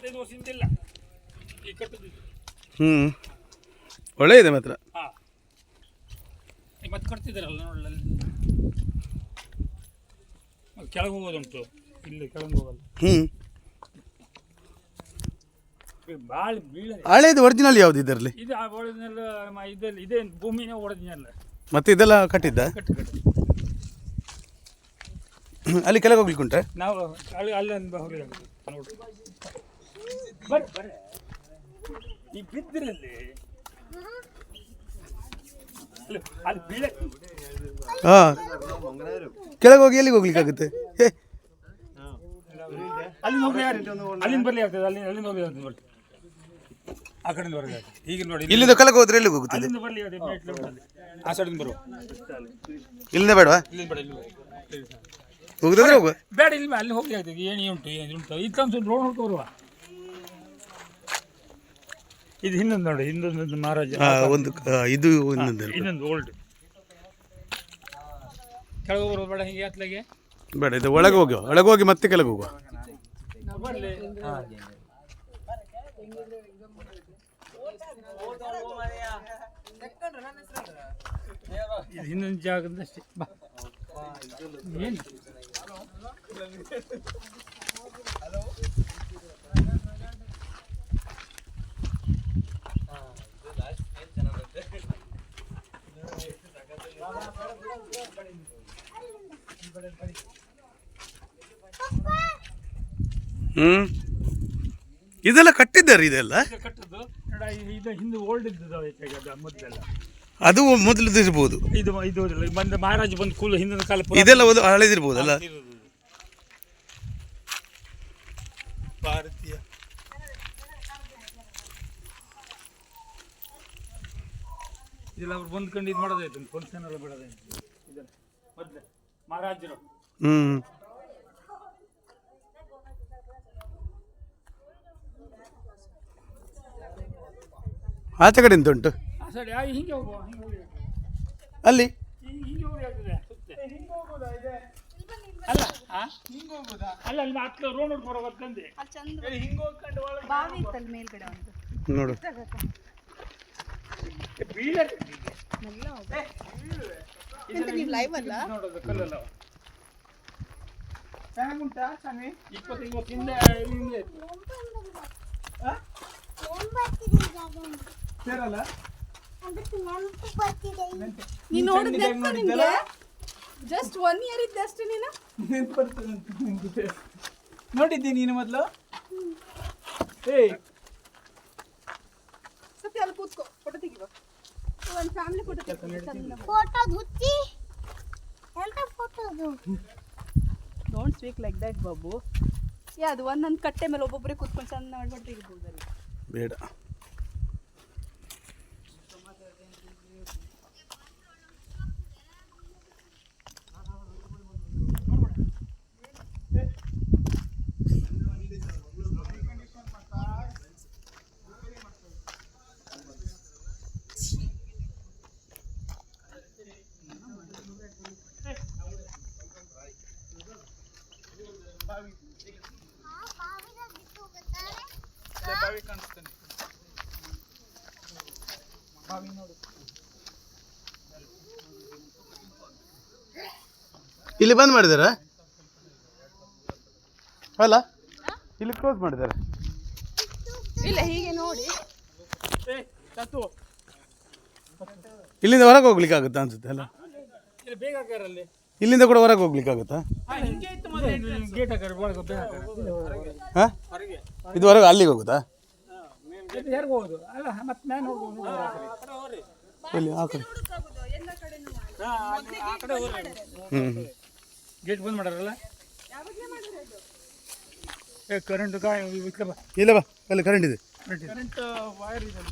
25 ವರ್ಷದಿಂದ ಇಲ್ಲ ಈ ಕಟ್ಟುದು. ಒಳ್ಳೆ ಇದೆ ಮಾತ್ರ. ಹಾಂ ಮತ್ತೆ ಕಟ್ತಿದ್ದಾರಲ್ಲ ನೋಡಲ್ಲಿ ಕೆಳಗೆ ಹೋಗೋದುಂಟು, ಇಲ್ಲಿ ಕೆಳಗೆ ಹೋಗಲ್ಲ. ಭಾಳ ಬೀಳ. ಹಳೇದು ಒರಿಜಿನಲ್ ಯಾವ್ದು ಇದರಲ್ಲಿ? ಇದು ಒರಿಜಿನಲ್ ಇದರಲ್ಲಿ ಇದೇ ಭೂಮಿನೇ ಒರಿಜಿನಲ್. ಮತ್ತೆ ಇದೆಲ್ಲ ಕಟ್ಟಿದ್ದ? ಕಟ್ಟಿ ಕಟ್ಟಿ ಅಲ್ಲಿ ಕೆಳಗೆ ಹೋಗ್ಲಿಕ್ಕೆ ಉಂಟೆ? ನಾವು ಅಲ್ಲಿ ಹೋಗಿ ನೋಡಿ ಬರ್ರಿ ಬರ್ರಿ ಈ ಬಿದ್ದಿರಲ್ಲಿ ಅಲ್ಲಿ ಬೀಳ. ಹಾಂ ಕೆಳಗೆ ಹೋಗಿ ಎಲ್ಲಿಗೆ ಹೋಗ್ಲಿಕ್ಕಾಗುತ್ತೆ? ಅಲ್ಲಿಂದ ಹೋಗಿ ಅಲ್ಲಿಂದ ಬರ್ಲಿ ಆಗ್ತದೆ, ಅಲ್ಲಿಂದ ಹೋಗಿ ಆಗ್ತದೆ ಬರ್ಲಿ ಆ ಕಡೆಯಿಂದ ಹೊರಗೆ ಆಗ್ತದೆ. ಈಗ ನೋಡಿ ಇಲ್ಲಿಂದ ಕೆಳಗೆ ಹೋದ್ರೆ ಎಲ್ಲಿಗೆ ಹೋಗುತ್ತೆ? ಅಲ್ಲಿಂದ ಬರ್ಲಿ ಆ ಸೈಡಿಂದ ಬರುವ. ಇಲ್ಲಿಂದ ಬೇಡವಾ? ಇಲ್ಲಿಂದ ಬೇಡ, ಇಲ್ಲಿ ಹೋಗುದಾದ್ರೆ ಹೋಗುವ ಬೇಡ, ಇಲ್ಲಿ ಅಲ್ಲಿ ಹೋಗಿ ಆಗ್ತದೆ. ಏಣಿ ಉಂಟು ಏನಿ ಉಂಟು ಇತ್ತೊಂದು ರೋಡ್ ನೋಡ್ಕೊ ಬರುವ. ಇದು ಹಿಂದೊಂದು ನೋಡಿ, ಹಿಂದೊಂದು ಮಹಾರಾಜ ಒಂದು ಇದು ಇನ್ನೊಂದು ಓಲ್ಡ್. ಕೆಳಗೆ ಬರುವ ಬೇಡ, ಹಿಂಗೆ ಹತ್ಲಾಗೆ ಬೇಡ, ಇದು ಒಳಗೆ ಹೋಗುವ, ಒಳಗೆ ಹೋಗಿ ಮತ್ತೆ ಕೆಳಗೆ ಹೋಗುವ. ಬರ್ಲಿ ಇದು ಹಿಂದೊಂದು ಜಾಗದಷ್ಟೇ. ಬಾ ಏನು ಇದೆಲ್ಲ ಕಟ್ಟಿದ್ದಾರೆ, ಇದೆಲ್ಲ ಕಟ್ಟದ್ದು ಇದು ಹಿಂದೆ ಓಲ್ಡ್ ಇದ್ದದ್ದು ಅದು ಮೊದಲೆಲ್ಲ. ಅದು ಮೊದಲು ಇರ್ಬೋದು. ಇದು ಇದು ಬಂದ ಮಹಾರಾಜ ಬಂದು ಕೂಲು ಹಿಂದಿನ ಕಾಲ ಇದೆಲ್ಲ ಒಂದು ಹಳೆದಿರ್ಬೋದಲ್ಲ. ಭಾರತೀಯ ಇದೆಲ್ಲ ಅವ್ರು ಬಂದ್ಕೊಂಡು ಇದು ಮಾಡೋದಾಯ್ತು, ಫಂಕ್ಷನ್ ಎಲ್ಲ ಬಿಡೋದಾಯ್ತು. ಇದೆಲ್ಲ ಮೊದಲು ಮಹಾರಾಜರು. ಆಚೆ ಕಡೆ ಎಂತ ಉಂಟು? ಸರಿ ಹಿಂಗೆ ಹೋಗುವ, ಹಿಂಗೆ ಹೋಗಿ ಅಲ್ಲಿ ಹಿಂಗೆ ಹೋಗಿ ಆಗ್ತದೆ. ಅಲ್ಲ ಅಲ್ಲ ಅಲ್ಲಿ ಹತ್ತು ರೋಡ್ ನೋಡ್ಕೊಂಡು ಹೋಗೋದಂದೆ ಹಿಂಗೆ ಹೋಗ್ಕೊಂಡು ನೋಡು ನೋಡೋದು ಕಲ್ಲೆಲ್ಲ ಚೆನ್ನಾಗುಂಟಾ? ಸ್ವಾಮಿ 25 ವರ್ಷದಿಂದ ಸೇರಲ್ಲ ನೀನು ನೋಡಿದ್ರೆ ಜಸ್ಟ್ 1 ಇಯರ್ ಇದ್ದಷ್ಟು ನೀನು ನೋಡಿದ್ದಿ ನೀನು ಮೊದಲು? ಏಯ್ ಸತ್ಯ ಅಲ್ಲಿ ಕೂತ್ಕೋ, ಫೋಟೋ ತೆಗಿವ. ಒಂದು ಫ್ಯಾಮಿಲಿ ಫೋಟೋ ಫೋಟೋ ಹುಚ್ಚಿ ಎಂತ ಫೋಟೋ ಅದು? Don't speak like that Babu. ಅದು ಒಂದೊಂದು ಕಟ್ಟೆ ಮೇಲೆ ಒಬ್ಬೊಬ್ಬರೇ ಕೂತ್ಕೊಂಡು ಚಂದ ಮಾಡ್ಬಿಟ್ಟು ತೆಗಿಬೋದಲ್ಲ. ಬೇಡ. ಇಲ್ಲಿ ಬಂದ್ ಮಾಡಿದಾರ ಅಲ್ಲ? ಇಲ್ಲಿ ಕ್ಲೋಸ್ ಮಾಡಿದ್ದಾರೆ. ಇಲ್ಲ ಹೀಗೆ ನೋಡಿ ಇಲ್ಲಿಂದ ಹೊರಗೆ ಹೋಗ್ಲಿಕ್ಕೆ ಆಗುತ್ತಾ ಅನ್ಸುತ್ತೆ ಅಲ್ಲ? ಇಲ್ಲಿಂದ ಕೂಡ ಹೊರಗೆ ಹೋಗ್ಲಿಕ್ಕೆ ಆಗುತ್ತಾ? ಹಾಂ ಇದು ಹೊರಗೆ ಅಲ್ಲಿಗೆ ಹೋಗುತ್ತಾ? ಇಲ್ಲಿ ಆ ಕಡೆ ಗೇಟ್ ಬಂದ್ ಮಾಡಾರಲ್ಲ. ಕರೆಂಟ್ ಇಲ್ಲ ಬಾ, ಅಲ್ಲಿ ಕರೆಂಟ್ ಇದೆ. ಕರೆಂಟ್ ವೈರ್ ಇದೆ.